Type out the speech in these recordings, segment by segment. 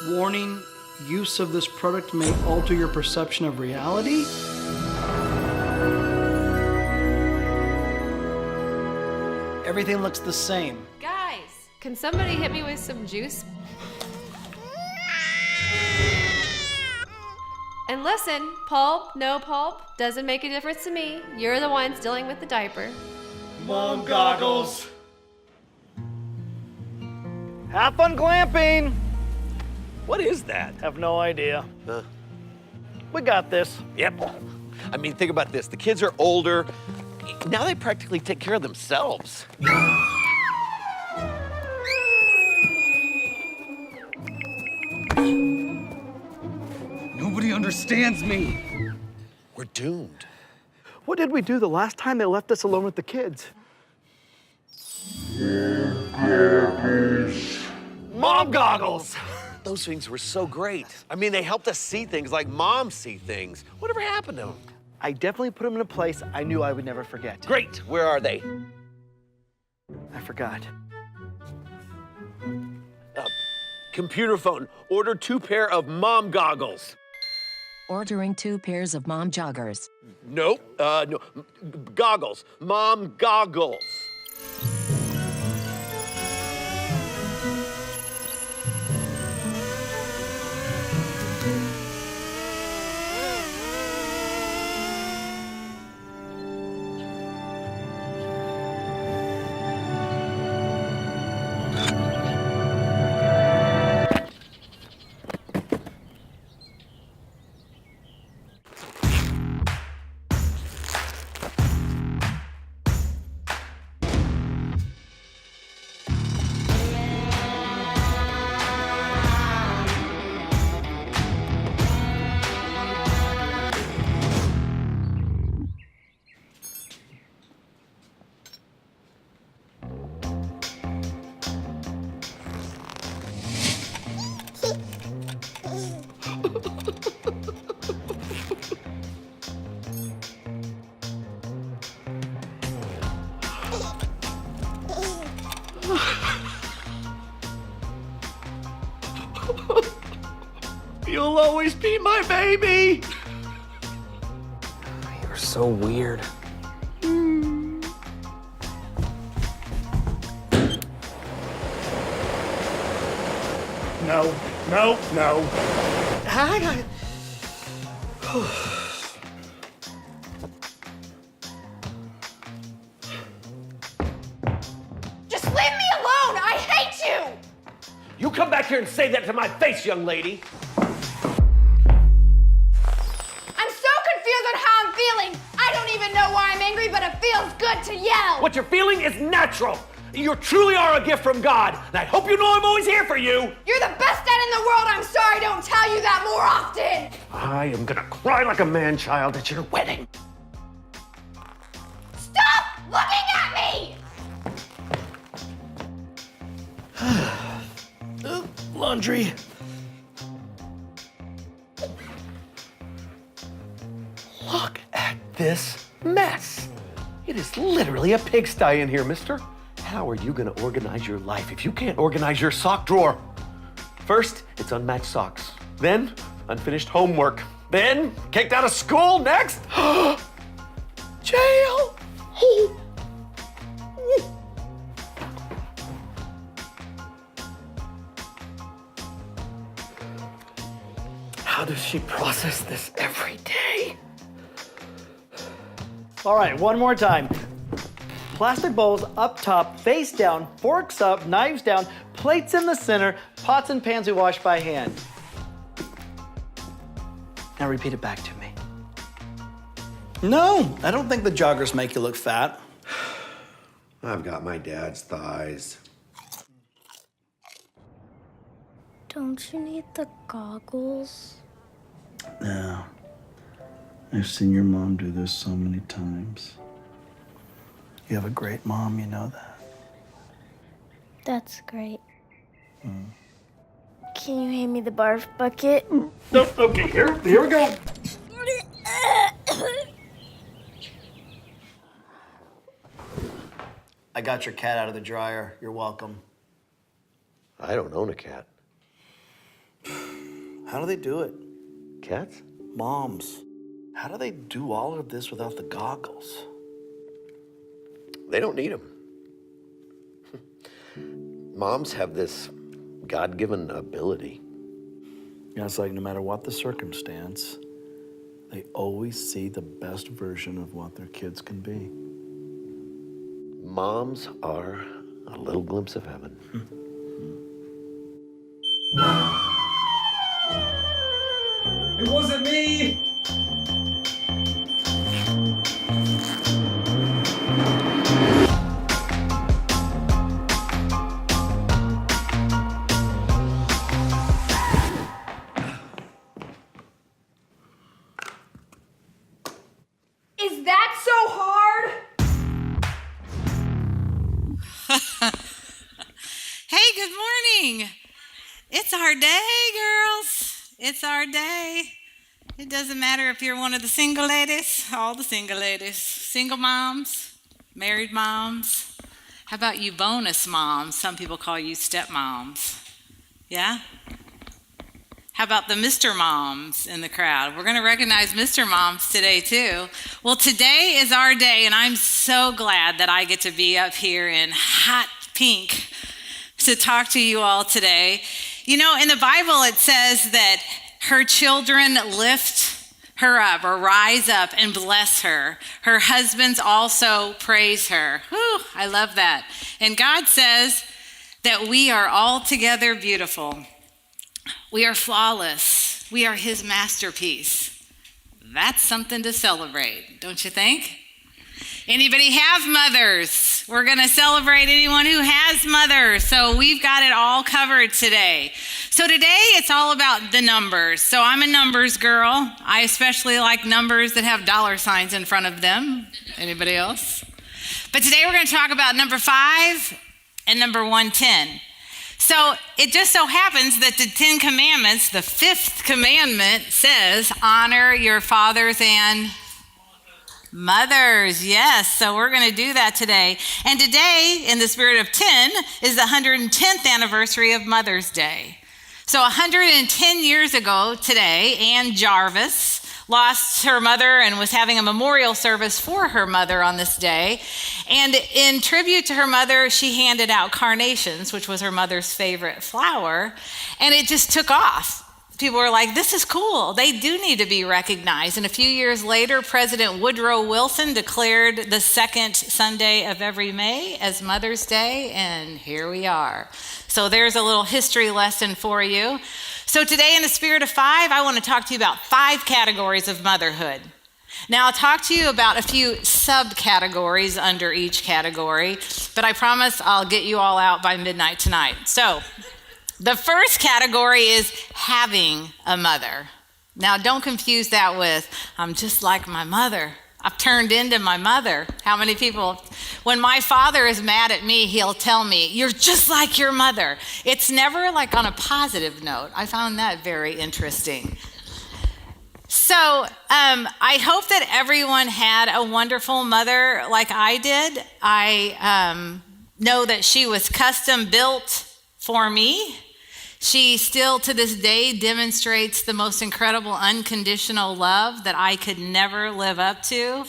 Warning, use of this product may alter your perception of reality. Everything looks the same. Guys, can somebody hit me with some juice? And listen, pulp, no pulp, doesn't make a difference to me. You're the ones dealing with the diaper. Mom goggles. Have fun glamping. What is that? Have no idea. We got this. Yep. I mean, think about this. The kids are older. Now they practically take care of themselves. Nobody understands me. We're doomed. What did we do the last time they left us alone with the kids? Mom goggles! Those things were so great. I mean, they helped us see things like moms see things. Whatever happened to them? I definitely put them in a place I knew I would never forget. Great. Where are they? I forgot. Computer phone. Order 2 pair of mom goggles. Ordering 2 pairs of mom joggers. Nope. No. Goggles. Mom goggles. You'll always be my baby. You're so weird. No, no, no. Just leave me alone! I hate you! You come back here and say that to my face, young lady. I'm so confused on how I'm feeling. I don't even know why I'm angry, but it feels good to yell. What you're feeling is natural. You truly are a gift from God, and I hope you know I'm always here for you. You're the best dad in the world. I'm sorry I don't tell you that more often. I am gonna cry like a man-child at your wedding. Stop looking at me! Laundry. Look at this mess. It is literally a pigsty in here, mister. How are you gonna organize your life if you can't organize your sock drawer? First, it's unmatched socks. Then, unfinished homework. Then, kicked out of school. Next, jail. How does she process this every day? All right, one more time. Plastic bowls up top, face down, forks up, knives down, plates in the center, pots and pans we wash by hand. Now repeat it back to me. No, I don't think the joggers make you look fat. I've got my dad's thighs. Don't you need the goggles? No. I've seen your mom do this so many times. You have a great mom, you know that. That's great. Can you hand me the barf bucket? Okay, here we go. I got your cat out of the dryer. You're welcome. I don't own a cat. How do they do it? Cats? Moms. How do they do all of this without the goggles? They don't need them. Moms have this God-given ability. Yeah, it's like no matter what the circumstance, they always see the best version of what their kids can be. Moms are a little glimpse of heaven. It wasn't me! Is that so hard? Hey, good morning. It's our day, girls. It's our day. It doesn't matter if you're one of the single ladies, all the single ladies, single moms, married moms. How about you bonus moms? Some people call you stepmoms. Yeah? How about the Mr. Moms in the crowd? We're going to recognize Mr. Moms today, too. Well, today is our day, and I'm so glad that I get to be up here in hot pink to talk to you all today. You know, in the Bible, it says that her children lift her up or rise up and bless her. Her husbands also praise her. Whew, I love that. And God says that we are altogether beautiful. We are flawless. We are his masterpiece. That's something to celebrate, don't you think? Anybody have mothers? We're going to celebrate anyone who has mothers. So we've got it all covered today. So today it's all about the numbers. So I'm a numbers girl. I especially like numbers that have dollar signs in front of them. Anybody else? But today we're going to talk about number 5 and number 110. So it just so happens that the 10 commandments, the 5th commandment says, honor your fathers and mothers. Yes, so we're going to do that today. And today, in the spirit of 10, is the 110th anniversary of Mother's Day. So 110 years ago today, Ann Jarvis lost her mother and was having a memorial service for her mother on this day. And in tribute to her mother, she handed out carnations, which was her mother's favorite flower, and it just took off. People were like, this is cool. They do need to be recognized. And a few years later, President Woodrow Wilson declared the second Sunday of every May as Mother's Day, and here we are. So there's a little history lesson for you. So today, in the spirit of 5, I want to talk to you about 5 categories of motherhood. Now, I'll talk to you about a few subcategories under each category, but I promise I'll get you all out by midnight tonight. So the first category is having a mother. Now, don't confuse that with, I'm just like my mother. I've turned into my mother. How many people, when my father is mad at me, he'll tell me, you're just like your mother. It's never like on a positive note. I found that very interesting. So I hope that everyone had a wonderful mother like I did. I know that she was custom built for me. She still to this day demonstrates the most incredible unconditional love that I could never live up to,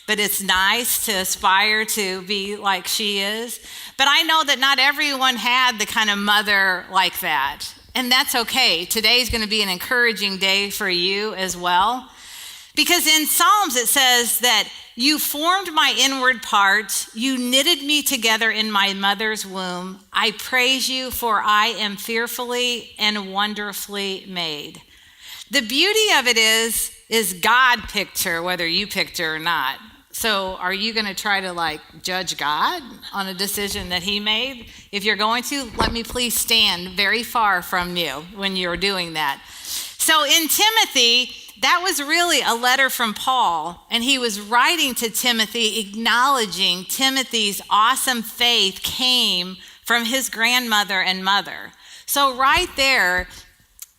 but it's nice to aspire to be like she is. But I know that not everyone had the kind of mother like that, and that's okay. Today's going to be an encouraging day for you as well, because in Psalms it says that you formed my inward parts. You knitted me together in my mother's womb. I praise you, for I am fearfully and wonderfully made. The beauty of it is God picked her, whether you picked her or not. So are you going to try to judge God on a decision that he made? If you're going to, let me please stand very far from you when you're doing that. So in Timothy, that was really a letter from Paul, and he was writing to Timothy, acknowledging Timothy's awesome faith came from his grandmother and mother. So right there,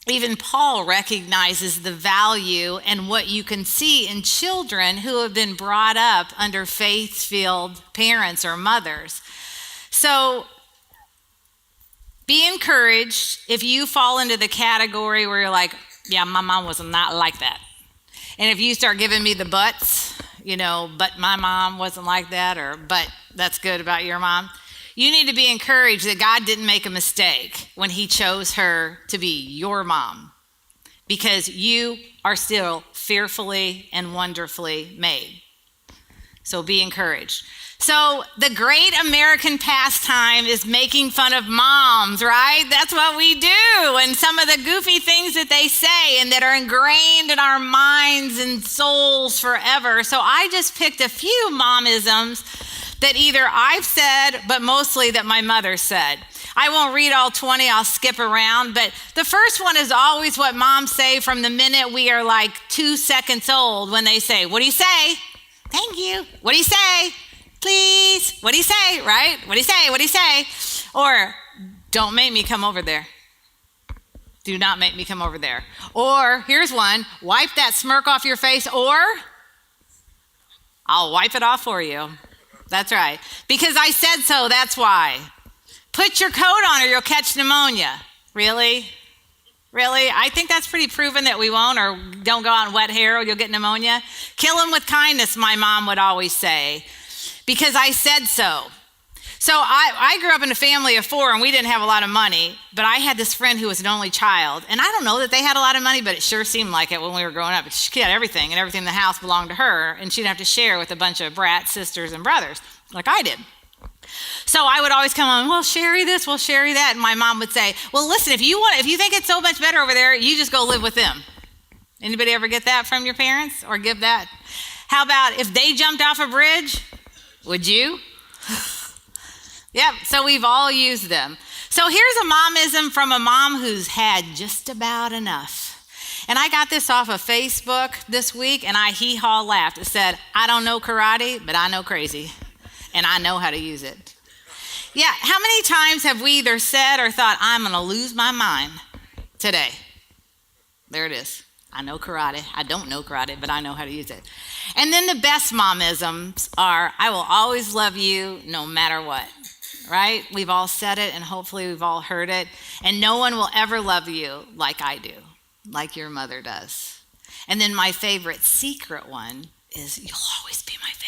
even Paul recognizes the value and what you can see in children who have been brought up under faith-filled parents or mothers. So Be encouraged if you fall into the category where you're like, yeah, my mom was not like that. And if you start giving me the buts, but my mom wasn't like that, or but that's good about your mom, you need to be encouraged that God didn't make a mistake when he chose her to be your mom, because you are still fearfully and wonderfully made. So be encouraged. So the great American pastime is making fun of moms, right? That's what we do. And some of the goofy things that they say and that are ingrained in our minds and souls forever. So I just picked a few momisms that either I've said, but mostly that my mother said. I won't read all 20, I'll skip around, but the first one is always what moms say from the minute we are like 2 seconds old, when they say, what do you say? Thank you. What do you say? Please. What do you say? Right? What do you say? What do you say? Or, don't make me come over there. Do not make me come over there. Or, here's one, wipe that smirk off your face, or I'll wipe it off for you. That's right. Because I said so, that's why. Put your coat on or you'll catch pneumonia. Really? Really? I think that's pretty proven that we won't, or don't go out in wet hair or you'll get pneumonia. Kill him with kindness, my mom would always say, because I said so. So I grew up in a family of 4 and we didn't have a lot of money, but I had this friend who was an only child. And I don't know that they had a lot of money, but it sure seemed like it when we were growing up. She had everything, and everything in the house belonged to her, and she didn't have to share with a bunch of brat sisters and brothers like I did. So I would always come on, well, Sherry this, well, Sherry that. And my mom would say, well, listen, if you think it's so much better over there, you just go live with them. Anybody ever get that from your parents or give that? How about if they jumped off a bridge, would you? Yep, so we've all used them. So here's a momism from a mom who's had just about enough. And I got this off of Facebook this week, and I hee-haw laughed. It said, I don't know karate, but I know crazy, and I know how to use it. Yeah, how many times have we either said or thought, I'm going to lose my mind today? There it is. I know karate. I don't know karate, but I know how to use it. And then the best momisms are, I will always love you no matter what, right? We've all said it, and hopefully we've all heard it. And no one will ever love you like I do, like your mother does. And then my favorite secret one is, you'll always be my favorite.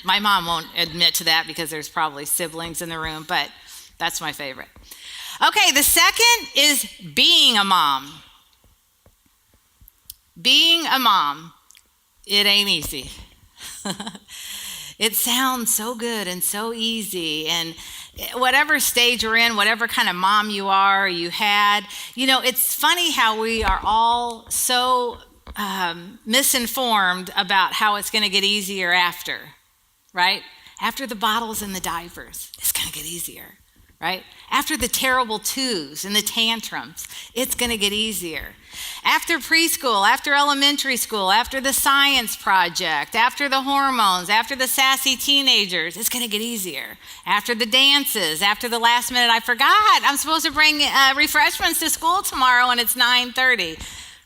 My mom won't admit to that because there's probably siblings in the room, but that's my favorite. Okay, the second is being a mom. Being a mom, it ain't easy. It sounds so good and so easy, and whatever stage you're in, whatever kind of mom you are, you had, it's funny how we are all so misinformed about how it's going to get easier after, right? After the bottles and the diapers, it's going to get easier, right? After the terrible twos and the tantrums, it's going to get easier. After preschool, after elementary school, after the science project, after the hormones, after the sassy teenagers, it's going to get easier. After the dances, after the last minute, I forgot, I'm supposed to bring refreshments to school tomorrow and it's 9:30,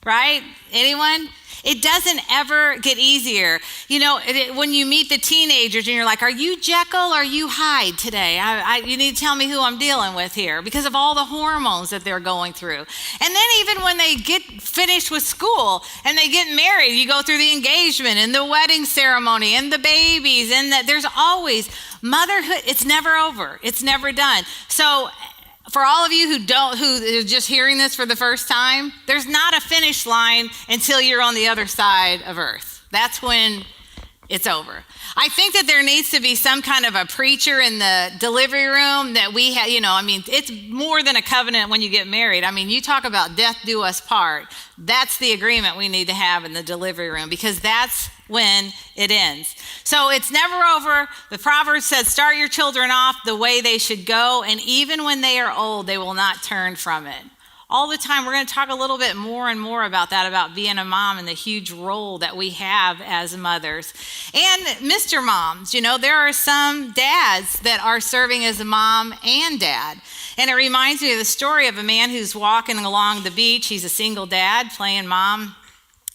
right? Anyone? It doesn't ever get easier. When you meet the teenagers and you're like, are you Jekyll or are you Hyde today? You need to tell me who I'm dealing with here, because of all the hormones that they're going through. And then even when they get finished with school and they get married, you go through the engagement and the wedding ceremony and the babies, and there's always motherhood. It's never over. It's never done. So for all of you who are just hearing this for the first time, there's not a finish line until you're on the other side of earth. That's when it's over. I think that there needs to be some kind of a preacher in the delivery room that we have, it's more than a covenant when you get married. You talk about death do us part. That's the agreement we need to have in the delivery room, because that's when it ends. So it's never over. The Proverbs said, start your children off the way they should go, and even when they are old, they will not turn from it. All the time, we're going to talk a little bit more and more about that, about being a mom and the huge role that we have as mothers. And Mr. Moms, there are some dads that are serving as a mom and dad. And it reminds me of the story of a man who's walking along the beach. He's a single dad playing mom.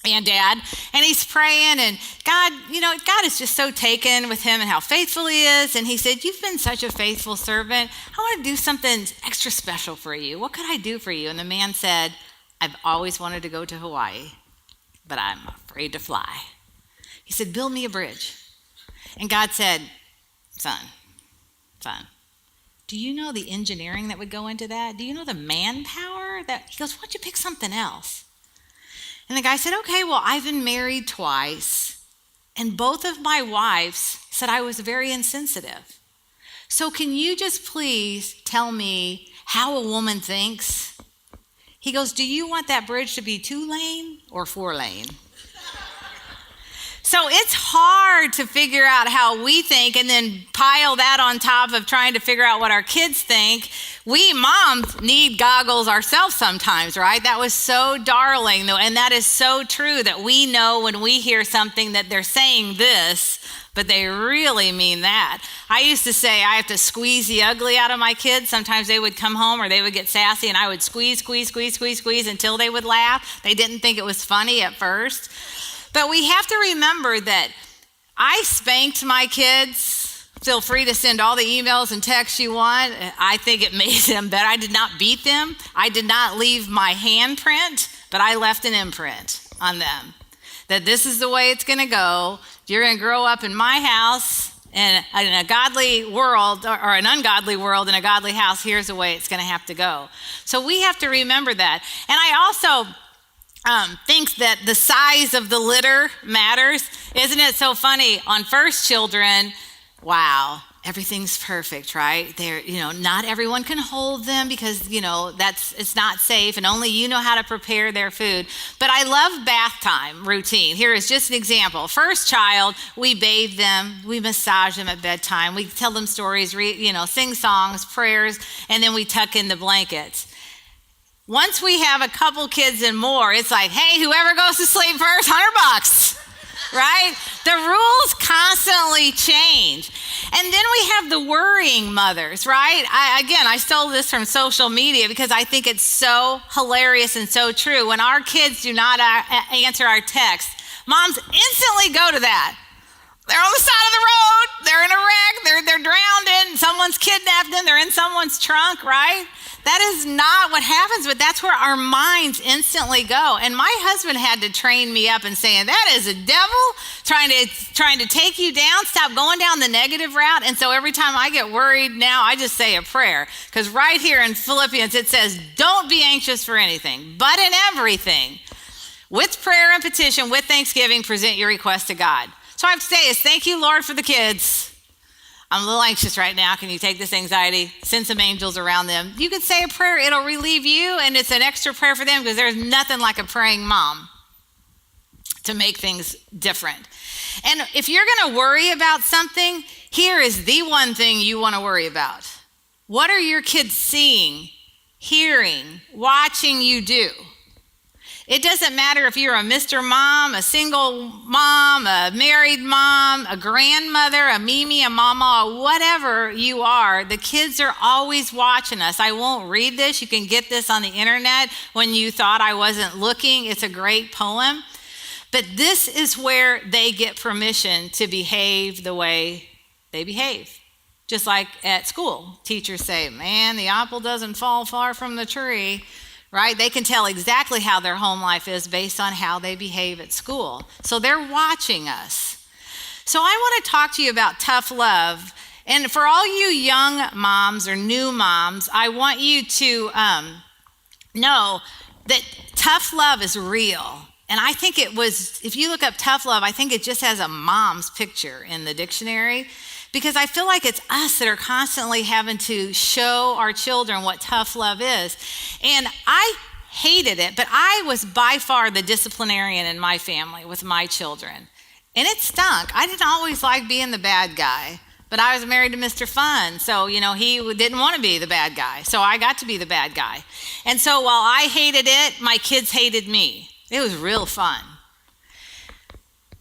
and dad, and he's praying, and God is just so taken with him and how faithful he is. And he said, "You've been such a faithful servant. I want to do something extra special for you. What could I do for you?" And the man said, "I've always wanted to go to Hawaii, but I'm afraid to fly." He said, "Build me a bridge." And God said, son, do you know the engineering that would go into that? Do you know the manpower that? He goes, "Why don't you pick something else?" And the guy said, "Okay, well, I've been married twice, and both of my wives said I was very insensitive. So can you just please tell me how a woman thinks?" He goes, "Do you want that bridge to be 2-lane or 4-lane?" So it's hard to figure out how we think and then pile that on top of trying to figure out what our kids think. We moms need goggles ourselves sometimes, right? That was so darling, though, and that is so true that we know when we hear something that they're saying this, but they really mean that. I used to say I have to squeeze the ugly out of my kids. Sometimes they would come home or they would get sassy, and I would squeeze until they would laugh. They didn't think it was funny at first. But we have to remember that I spanked my kids. Feel free to send all the emails and texts you want. I think it made them better. I did not beat them. I did not leave my handprint, but I left an imprint on them. That this is the way it's going to go. You're going to grow up in my house in a godly world or an ungodly world in a godly house. Here's the way it's going to have to go. So we have to remember that. And I also thinks that the size of the litter matters. Isn't it so funny? On first children, wow, everything's perfect, right? Not everyone can hold them because, it's not safe, and only you know how to prepare their food. But I love bath time routine. Here is just an example. First child, we bathe them, we massage them at bedtime, we tell them stories, sing songs, prayers, and then we tuck in the blankets. Once we have a couple kids and more, it's like, hey, whoever goes to sleep first, $100, right? The rules constantly change. And then we have the worrying mothers, right? I stole this from social media because I think it's so hilarious and so true. When our kids do not answer our texts, moms instantly go to that. They're on the side of the road, they're in a wreck, they're drowned in, someone's kidnapped them, they're in someone's trunk, right? That is not what happens, but that's where our minds instantly go. And my husband had to train me up and saying, that is a devil trying to take you down. Stop going down the negative route. And so every time I get worried now, I just say a prayer. Because right here in Philippians, it says, don't be anxious for anything, but in everything, with prayer and petition, with thanksgiving, present your request to God. So I have to say is thank you, Lord, for the kids. I'm a little anxious right now. Can you take this anxiety? Send some angels around them. You could say a prayer. It'll relieve you, and it's an extra prayer for them because there's nothing like a praying mom to make things different. And if you're going to worry about something, here is the one thing you want to worry about. What are your kids seeing, hearing, watching you do? It doesn't matter if you're a Mr. Mom, a single mom, a married mom, a grandmother, a Mimi, a mama, whatever you are, the kids are always watching us. I won't read this. You can get this on the internet when you thought I wasn't looking. It's a great poem. But this is where they get permission to behave the way they behave. Just like at school, teachers say, man, the apple doesn't fall far from the tree. Right? They can tell exactly how their home life is based on how they behave at school. So they're watching us. So I want to talk to you about tough love. And for all you young moms or new moms, I want you to know that tough love is real. And I think if you look up tough love, I think it just has a mom's picture in the dictionary. Because I feel like it's us that are constantly having to show our children what tough love is. And I hated it, but I was by far the disciplinarian in my family with my children. And it stunk. I didn't always like being the bad guy, but I was married to Mr. Fun. So, he didn't want to be the bad guy. So I got to be the bad guy. And so while I hated it, my kids hated me. It was real fun.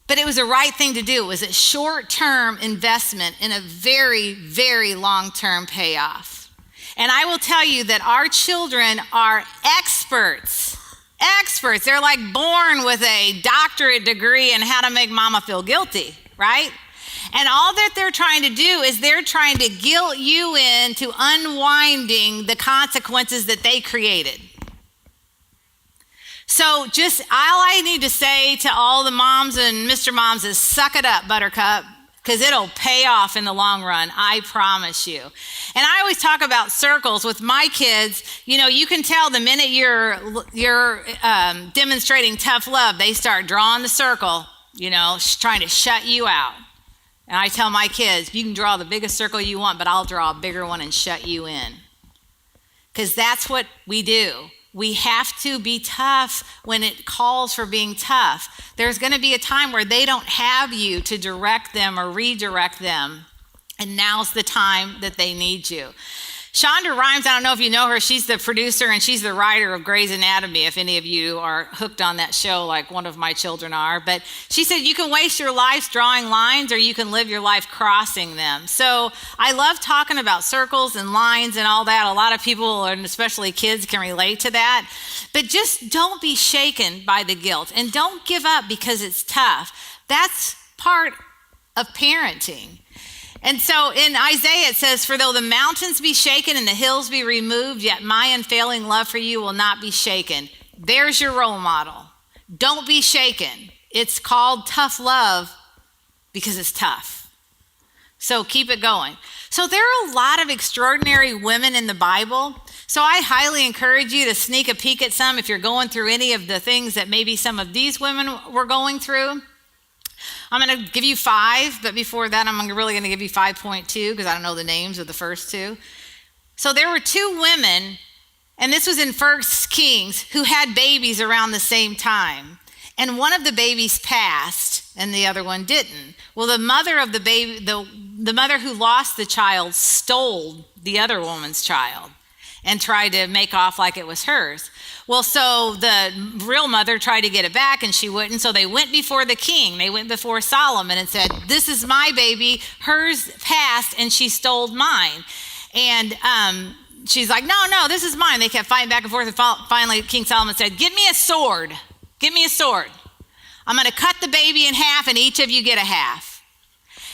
But it was the right thing to do. It was a short-term investment in a very, very long-term payoff. And I will tell you that our children are experts experts. They're like born with a doctorate degree in how to make mama feel guilty, right? And all that they're trying to do is they're trying to guilt you into unwinding the consequences that they created. So just all I need to say to all the moms and Mr. Moms is suck it up, Buttercup, because it'll pay off in the long run, I promise you. And I always talk about circles with my kids. You know, you can tell the minute you're demonstrating tough love, they start drawing the circle, you know, trying to shut you out. And I tell my kids, you can draw the biggest circle you want, but I'll draw a bigger one and shut you in. Because that's what we do. We have to be tough when it calls for being tough. There's going to be a time where they don't have you to direct them or redirect them. And now's the time that they need you. Shonda Rhimes, I don't know if you know her, she's the producer and she's the writer of Grey's Anatomy, if any of you are hooked on that show like one of my children are. But she said you can waste your life drawing lines or you can live your life crossing them. So I love talking about circles and lines and all that. A lot of people, and especially kids, can relate to that. But just don't be shaken by the guilt and don't give up because it's tough. That's part of parenting. And so in Isaiah it says, for though the mountains be shaken and the hills be removed, yet my unfailing love for you will not be shaken. There's your role model. Don't be shaken. It's called tough love because it's tough. So keep it going. So there are a lot of extraordinary women in the Bible. So I highly encourage you to sneak a peek at some if you're going through any of the things that maybe some of these women were going through. I'm going to give you 5, but before that, I'm really going to give you 5.2 because I don't know the names of the first 2. So there were 2 women, and this was in 1 Kings, who had babies around the same time. And one of the babies passed, and the other one didn't. Well, the mother of the baby, the mother who lost the child, stole the other woman's child and tried to make off like it was hers. Well, so the real mother tried to get it back and she wouldn't. So they went before the king. They went before Solomon and said, this is my baby. Hers passed and she stole mine. And she's like, no, this is mine. They kept fighting back and forth. And finally, King Solomon said, get me a sword. Get me a sword. I'm going to cut the baby in half and each of you get a half.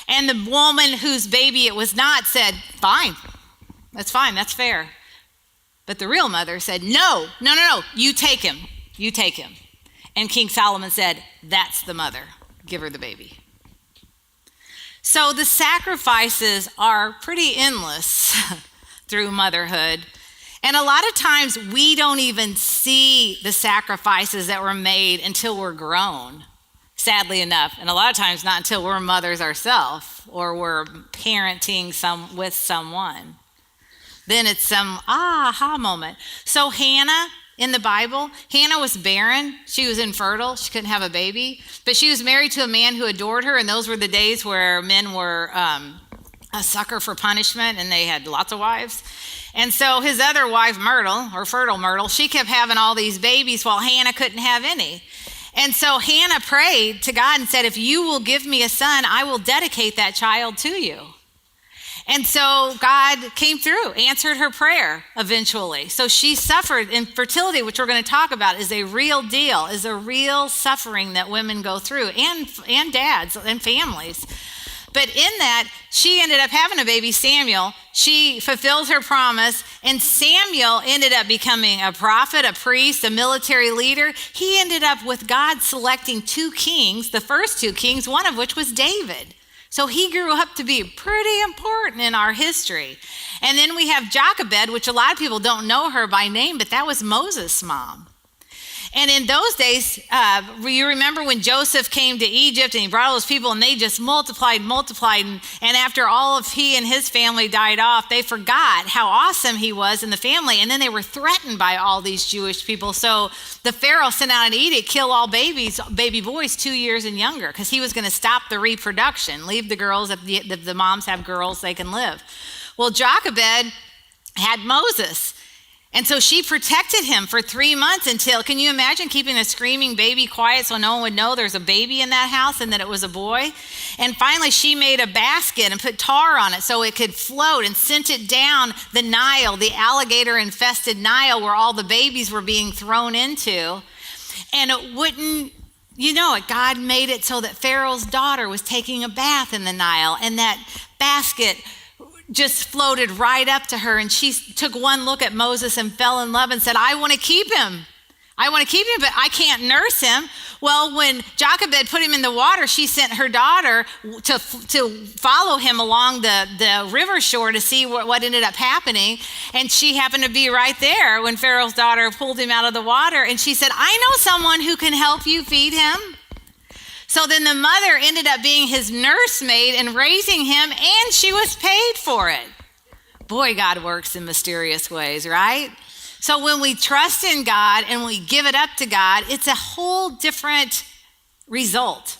And the woman whose baby it was not said, fine. That's fine. That's fair. But the real mother said, no, you take him. And King Solomon said, that's the mother. Give her the baby. So the sacrifices are pretty endless through motherhood. And a lot of times we don't even see the sacrifices that were made until we're grown, sadly enough. And a lot of times not until we're mothers ourselves or we're parenting with someone. Then it's some aha moment. So Hannah in the Bible, Hannah was barren. She was infertile. She couldn't have a baby. But she was married to a man who adored her. And those were the days where men were a sucker for punishment and they had lots of wives. And so his other wife, Myrtle, or fertile Myrtle, she kept having all these babies while Hannah couldn't have any. And so Hannah prayed to God and said, if you will give me a son, I will dedicate that child to you. And so God came through, answered her prayer eventually. So she suffered. Infertility, which we're going to talk about, is a real deal, is a real suffering that women go through, and dads and families. But in that, she ended up having a baby, Samuel. She fulfilled her promise, and Samuel ended up becoming a prophet, a priest, a military leader. He ended up with God selecting 2 kings, the first 2 kings, one of which was David. So he grew up to be pretty important in our history. And then we have Jochebed, which a lot of people don't know her by name, but that was Moses' mom. And in those days, you remember when Joseph came to Egypt and he brought all those people and they just multiplied. And after all of he and his family died off, they forgot how awesome he was in the family. And then they were threatened by all these Jewish people. So the Pharaoh sent out an edict, kill all baby boys 2 years and younger, because he was going to stop the reproduction, leave the girls, if the moms have girls, they can live. Well, Jochebed had Moses. And so she protected him for 3 months until, can you imagine keeping a screaming baby quiet so no one would know there's a baby in that house and that it was a boy? And finally she made a basket and put tar on it so it could float and sent it down the Nile, the alligator infested Nile where all the babies were being thrown into. And it wouldn't, you know it, God made it so that Pharaoh's daughter was taking a bath in the Nile, and that basket just floated right up to her, and she took one look at Moses and fell in love and said, I want to keep him. I want to keep him, but I can't nurse him. Well, when Jochebed put him in the water, she sent her daughter to follow him along the river shore to see what ended up happening. And she happened to be right there when Pharaoh's daughter pulled him out of the water. And she said, I know someone who can help you feed him. So then the mother ended up being his nursemaid and raising him, and she was paid for it. Boy, God works in mysterious ways, right? So when we trust in God and we give it up to God, it's a whole different result.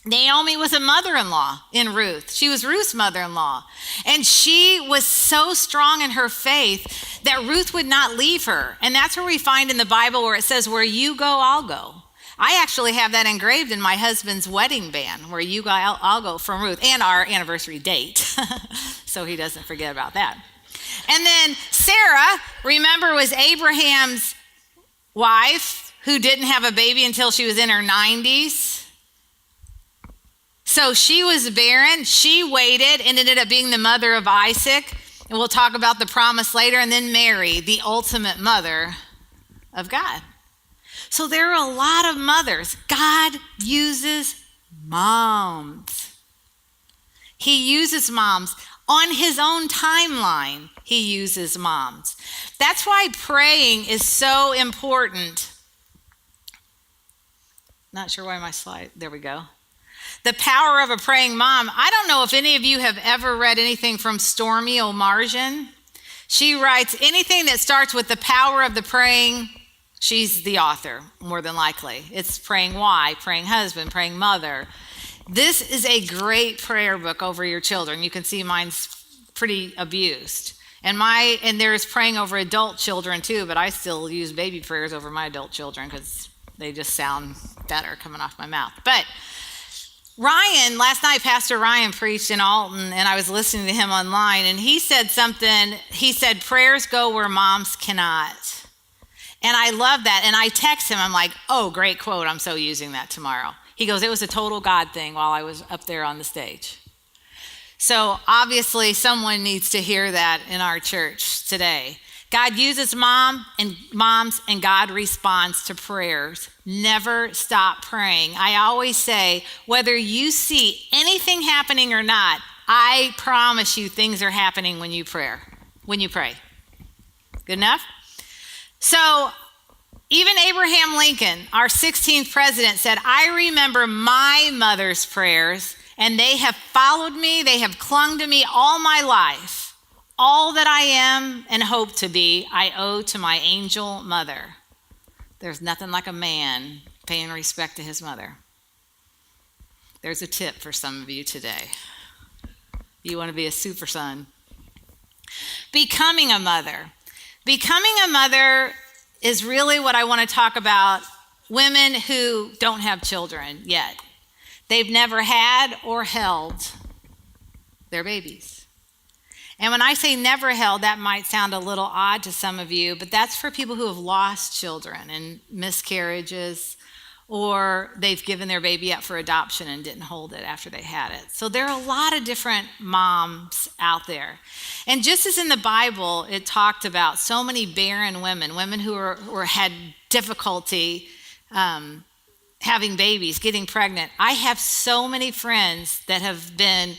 Naomi was a mother-in-law in Ruth. She was Ruth's mother-in-law. And she was so strong in her faith that Ruth would not leave her. And that's where we find in the Bible where it says, where you go, I'll go. I actually have that engraved in my husband's wedding band, where you go, I'll go, from Ruth, and our anniversary date. So he doesn't forget about that. And then Sarah, remember, was Abraham's wife who didn't have a baby until she was in her 90s. So she was barren. She waited and ended up being the mother of Isaac. And we'll talk about the promise later. And then Mary, the ultimate mother of God. So there are a lot of mothers. God uses moms. He uses moms. On his own timeline, he uses moms. That's why praying is so important. Not sure why my slide, there we go. The power of a praying mom. I don't know if any of you have ever read anything from Stormy Omarjan. She writes anything that starts with the power of the praying. She's the author, more than likely. It's praying wife, praying husband, praying mother. This is a great prayer book over your children. You can see mine's pretty abused. And there's praying over adult children too, but I still use baby prayers over my adult children because they just sound better coming off my mouth. But Ryan, last night, Pastor Ryan preached in Alton, and I was listening to him online, and he said something. He said, prayers go where moms cannot. And I love that. And I text him, I'm like, oh, great quote. I'm so using that tomorrow. He goes, it was a total God thing while I was up there on the stage. So obviously someone needs to hear that in our church today. God uses moms and God responds to prayers. Never stop praying. I always say, whether you see anything happening or not, I promise you things are happening when you pray. Good enough? So even Abraham Lincoln, our 16th president, said, I remember my mother's prayers, and they have followed me, they have clung to me all my life. All that I am and hope to be, I owe to my angel mother. There's nothing like a man paying respect to his mother. There's a tip for some of you today. You want to be a super son. Becoming a mother. Becoming a mother is really what I want to talk about. Women who don't have children yet. They've never had or held their babies. And when I say never held, that might sound a little odd to some of you, but that's for people who have lost children and miscarriages, or they've given their baby up for adoption and didn't hold it after they had it. So there are a lot of different moms out there. And just as in the Bible, it talked about so many barren women who had difficulty having babies, getting pregnant. I have so many friends that have been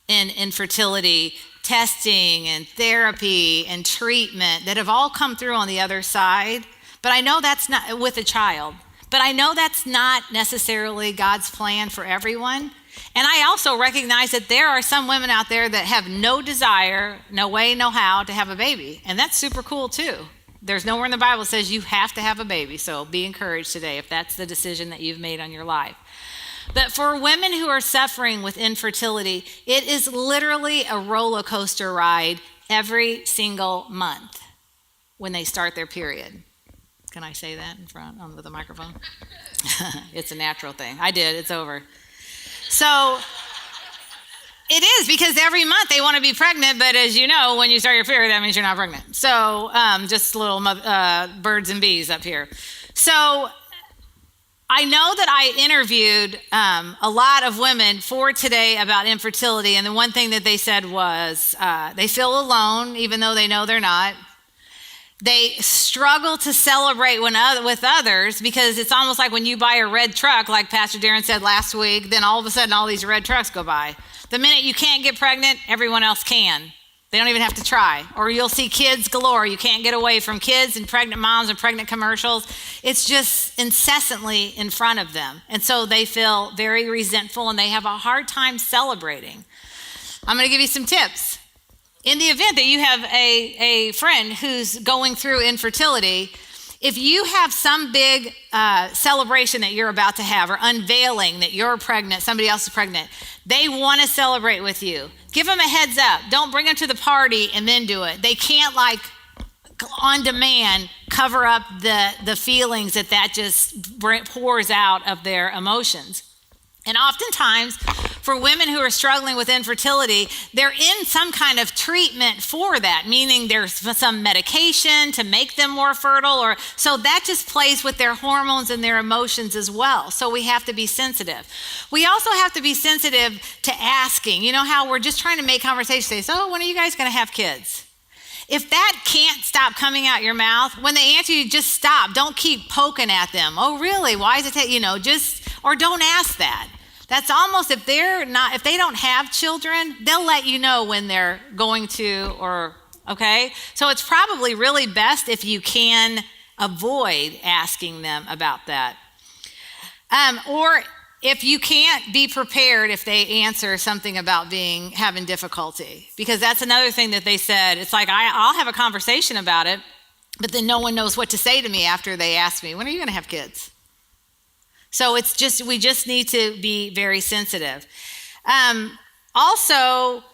in infertility testing and therapy and treatment that have all come through on the other side. But I know that's not with a child. But I know that's not necessarily God's plan for everyone. And I also recognize that there are some women out there that have no desire, no way, no how to have a baby. And that's super cool too. There's nowhere in the Bible that says you have to have a baby. So be encouraged today if that's the decision that you've made on your life. But for women who are suffering with infertility, it is literally a roller coaster ride every single month when they start their period. Can I say that in front on the microphone? It's a natural thing. I did. It's over. So it is, because every month they want to be pregnant, but as you know, when you start your period, that means you're not pregnant. So just little birds and bees up here. So I know that I interviewed a lot of women for today about infertility, and the one thing that they said was they feel alone, even though they know they're not. They struggle to celebrate with others because it's almost like when you buy a red truck, like Pastor Daren said last week, then all of a sudden all these red trucks go by. The minute you can't get pregnant, everyone else can. They don't even have to try. Or you'll see kids galore. You can't get away from kids and pregnant moms and pregnant commercials. It's just incessantly in front of them. And so they feel very resentful and they have a hard time celebrating. I'm going to give you some tips. In the event that you have a friend who's going through infertility, if you have some big celebration that you're about to have or unveiling that you're pregnant, somebody else is pregnant, they want to celebrate with you. Give them a heads up. Don't bring them to the party and then do it. They can't on demand cover up the feelings that just pours out of their emotions. And oftentimes, for women who are struggling with infertility, they're in some kind of treatment for that, meaning there's some medication to make them more fertile, or so that just plays with their hormones and their emotions as well. So we have to be sensitive. We also have to be sensitive to asking. You know how we're just trying to make conversation, say, so when are you guys going to have kids? If that can't stop coming out your mouth, when they answer you, just stop. Don't keep poking at them. Oh, really? Why is it or don't ask that. That's almost, if they don't have children, they'll let you know when they're going to, okay? So it's probably really best if you can avoid asking them about that. Or if you can't be prepared if they answer something about having difficulty, because that's another thing that they said. It's like, I'll have a conversation about it, but then no one knows what to say to me after they ask me, when are you going to have kids? So we just need to be very sensitive. Also,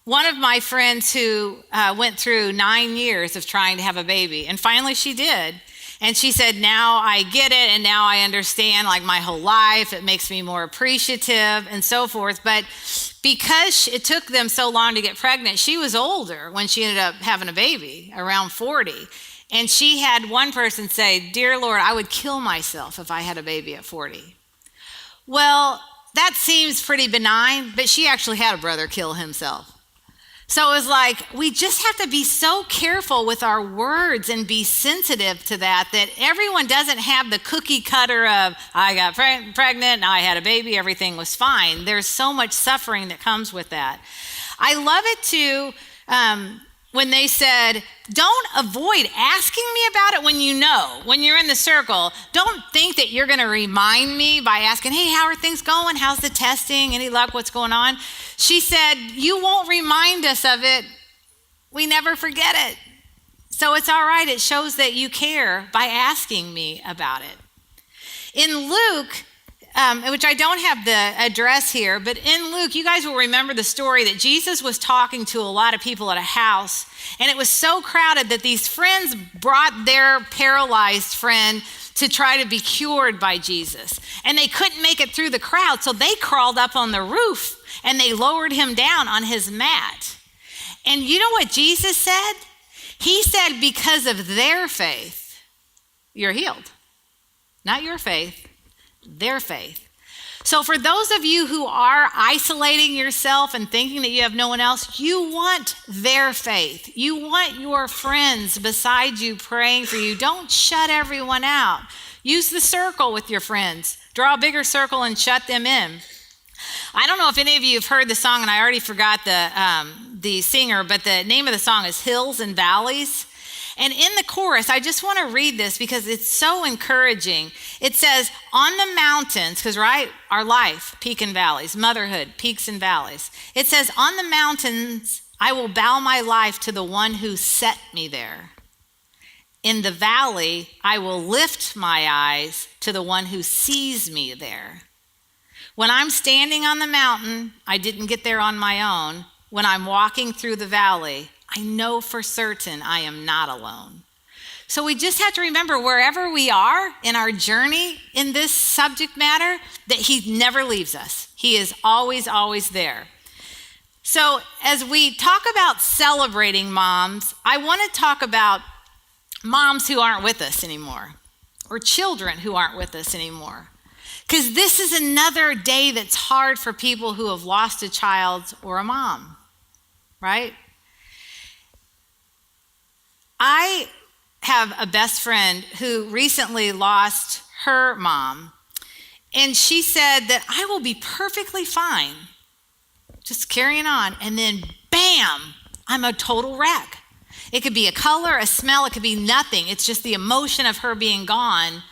one of my friends who went through 9 years of trying to have a baby, and finally she did. And she said, now I get it, and now I understand my whole life. It makes me more appreciative and so forth. But because it took them so long to get pregnant, she was older when she ended up having a baby, around 40. And she had one person say, dear Lord, I would kill myself if I had a baby at 40. Well, that seems pretty benign, but she actually had a brother kill himself. So it was like, we just have to be so careful with our words and be sensitive to that everyone doesn't have the cookie cutter of, I got pregnant, I had a baby, everything was fine. There's so much suffering that comes with that. I love it too, when they said, don't avoid asking me about it when you're in the circle. Don't think that you're going to remind me by asking, hey, how are things going? How's the testing? Any luck? What's going on? She said, you won't remind us of it. We never forget it. So it's all right. It shows that you care by asking me about it. In Luke, which I don't have the address here, but in Luke, you guys will remember the story that Jesus was talking to a lot of people at a house, and it was so crowded that these friends brought their paralyzed friend to try to be cured by Jesus. And they couldn't make it through the crowd, so they crawled up on the roof and they lowered him down on his mat. And you know what Jesus said? He said, because of their faith, you're healed. Not your faith, their faith. So for those of you who are isolating yourself and thinking that you have no one else, you want their faith. You want your friends beside you praying for you. Don't shut everyone out. Use the circle with your friends. Draw a bigger circle and shut them in. I don't know if any of you have heard the song, and I already forgot the singer, but the name of the song is Hills and Valleys. And in the chorus, I just want to read this because it's so encouraging. It says, on the mountains, because our life, peak and valleys, motherhood, peaks and valleys. It says, on the mountains, I will bow my life to the one who set me there. In the valley, I will lift my eyes to the one who sees me there. When I'm standing on the mountain, I didn't get there on my own. When I'm walking through the valley, I know for certain I am not alone. So we just have to remember wherever we are in our journey in this subject matter, that he never leaves us. He is always, always there. So as we talk about celebrating moms, I want to talk about moms who aren't with us anymore. or children who aren't with us anymore. Because this is another day that's hard for people who have lost a child or a mom, right? I have a best friend who recently lost her mom, and she said that I will be perfectly fine, just carrying on, and then bam, I'm a total wreck. It could be a color, a smell, it could be nothing. It's just the emotion of her being gone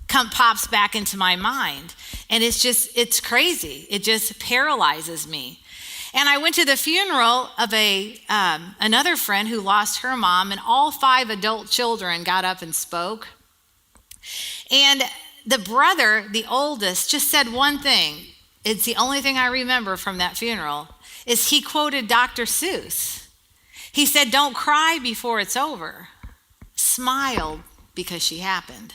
pops back into my mind. And it's crazy. It just paralyzes me. And I went to the funeral of another friend who lost her mom, and all 5 adult children got up and spoke. And the brother, the oldest, just said one thing. It's the only thing I remember from that funeral, is he quoted Dr. Seuss. He said, "Don't cry before it's over. Smile because she happened."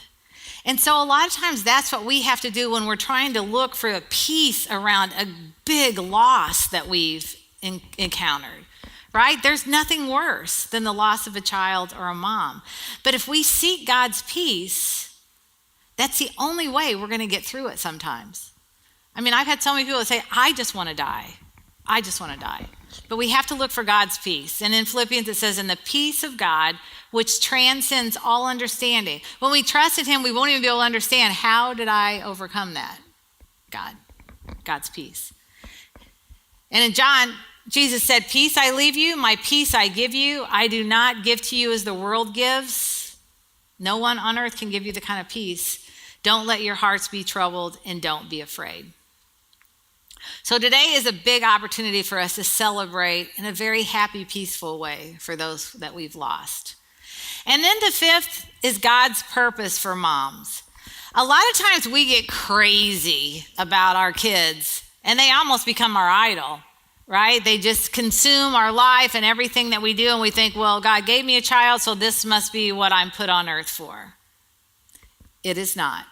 And so a lot of times that's what we have to do when we're trying to look for a peace around a big loss that we've encountered, right? There's nothing worse than the loss of a child or a mom. But if we seek God's peace, that's the only way we're going to get through it sometimes. I mean, I've had so many people say, I just want to die. I just want to die. But we have to look for God's peace. And in Philippians, it says, "In the peace of God, which transcends all understanding." When we trust in him, we won't even be able to understand, how did I overcome that? God's peace. And in John, Jesus said, "Peace I leave you, my peace I give you. I do not give to you as the world gives." No one on earth can give you the kind of peace. "Don't let your hearts be troubled, and don't be afraid." So today is a big opportunity for us to celebrate in a very happy, peaceful way for those that we've lost. And then the 5th is God's purpose for moms. A lot of times we get crazy about our kids, and they almost become our idol, right? They just consume our life and everything that we do, and we think, well, God gave me a child, so this must be what I'm put on earth for. It is not.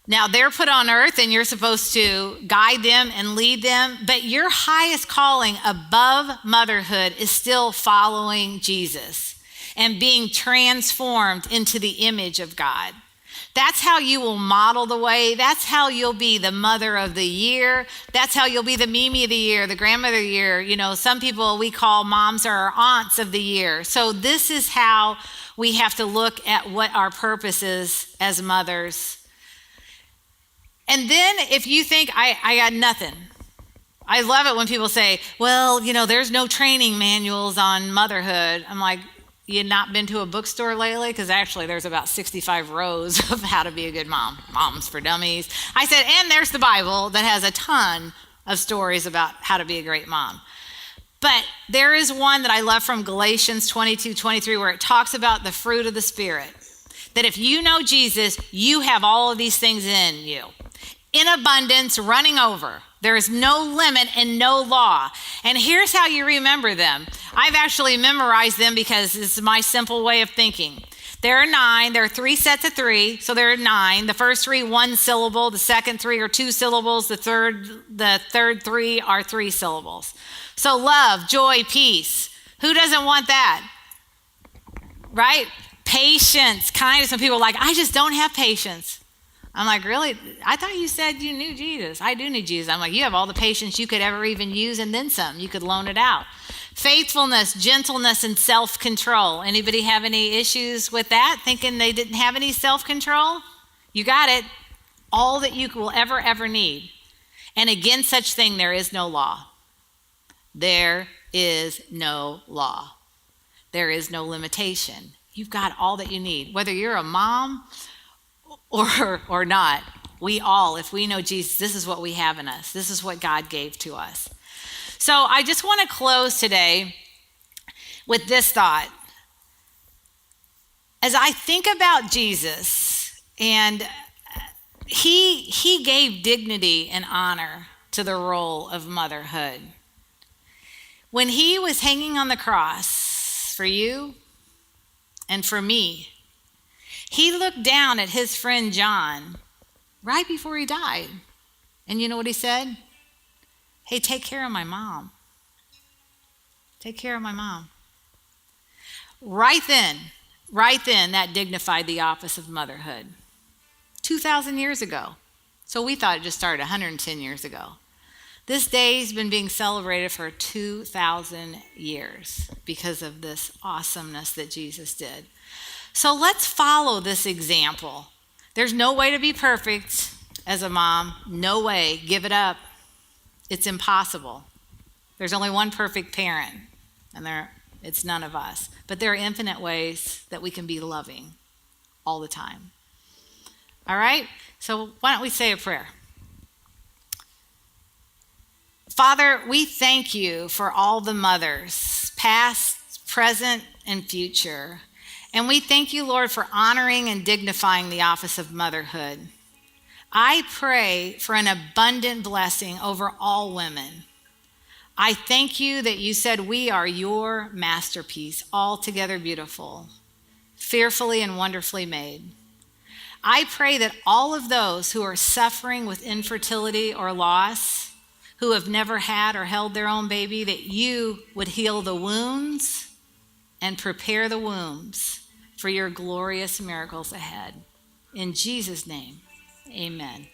Now, they're put on earth, and you're supposed to guide them and lead them, but your highest calling above motherhood is still following Jesus and being transformed into the image of God. That's how you will model the way. That's how you'll be the mother of the year. That's how you'll be the Mimi of the year, the grandmother of the year. You know, some people we call moms our aunts of the year. So this is how we have to look at what our purpose is as mothers. And then if you think, I got nothing. I love it when people say, well, you know, there's no training manuals on motherhood. I'm like, you not been to a bookstore lately? Because actually there's about 65 rows of how to be a good mom. Moms for Dummies. I said, and there's the Bible that has a ton of stories about how to be a great mom. But there is one that I love from Galatians 22:23, where it talks about the fruit of the Spirit. That if you know Jesus, you have all of these things in you. In abundance, running over. There is no limit and no law. And here's how you remember them. I've actually memorized them because this is my simple way of thinking. There are 9. There are 3 sets of 3, so there are 9. The first 3, 1 syllable. The second 3 are 2 syllables. The third 3 are 3 syllables. So love, joy, peace. Who doesn't want that? Right? Patience, kindness. When people are like, I just don't have patience. I'm like, really? I thought you said you knew Jesus. I do need Jesus. I'm like, you have all the patience you could ever even use, and then some. You could loan it out. Faithfulness, gentleness, and self-control. Anybody have any issues with that? Thinking they didn't have any self-control? You got it. All that you will ever need. And against such thing, there is no law. There is no law. There is no limitation. You've got all that you need. Whether you're a mom or not, we all, if we know Jesus, this is what we have in us. This is what God gave to us. So I just want to close today with this thought. As I think about Jesus, and he gave dignity and honor to the role of motherhood. When he was hanging on the cross for you and for me, he looked down at his friend John right before he died. And you know what he said? Hey, take care of my mom. Take care of my mom. Right then, Right then, that dignified the office of motherhood. 2,000 years ago. So we thought it just started 110 years ago. This day has been being celebrated for 2,000 years because of this awesomeness that Jesus did. So let's follow this example. There's no way to be perfect as a mom. No way. Give it up. It's impossible. There's only one perfect parent, and it's none of us. But there are infinite ways that we can be loving all the time. All right? So why don't we say a prayer? Father, we thank you for all the mothers, past, present, and future. And we thank you, Lord, for honoring and dignifying the office of motherhood. I pray for an abundant blessing over all women. I thank you that you said we are your masterpiece, altogether beautiful, fearfully and wonderfully made. I pray that all of those who are suffering with infertility or loss, who have never had or held their own baby, that you would heal the wounds and prepare the wombs for your glorious miracles ahead. In Jesus' name, amen.